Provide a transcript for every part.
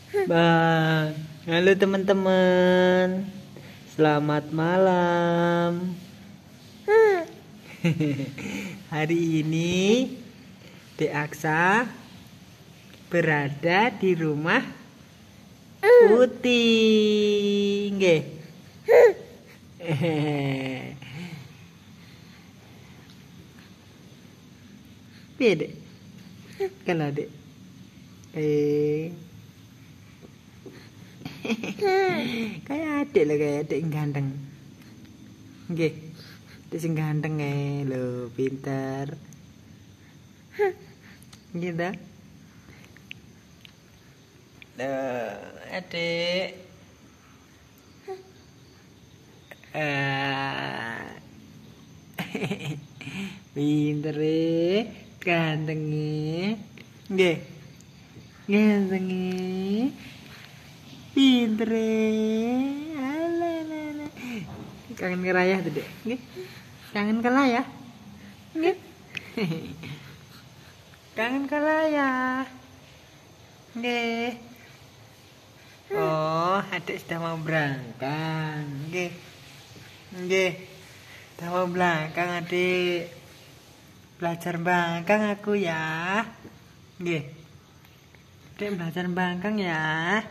Bang, halo teman-teman. Selamat malam. Hari ini Dek Aksa berada di rumah Uti. Nggih. Piye, Dek? Kalau Dek. Kayak adik lah, kayak adik yang ganteng. Nggih. Adik sing ganteng lho, pinter. Gitu. Adik. Pinter ganteng. Nggih. Ganteng. Pinter. Alah. Kangen ke Raya tuh, Dek. Nggih. Kangen ke Raya. Nggih. Kangen ke Raya. Nggih. Oh, adik sudah mau berangkat. Nggih. Nggih. Sudah mau belakang, adik. Belajar bangkang aku ya. Nggih. Adik belajar bangkang ya.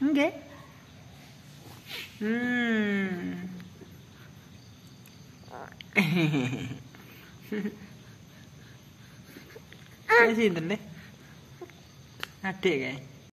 Nggih. Sinten deh? Adik kae.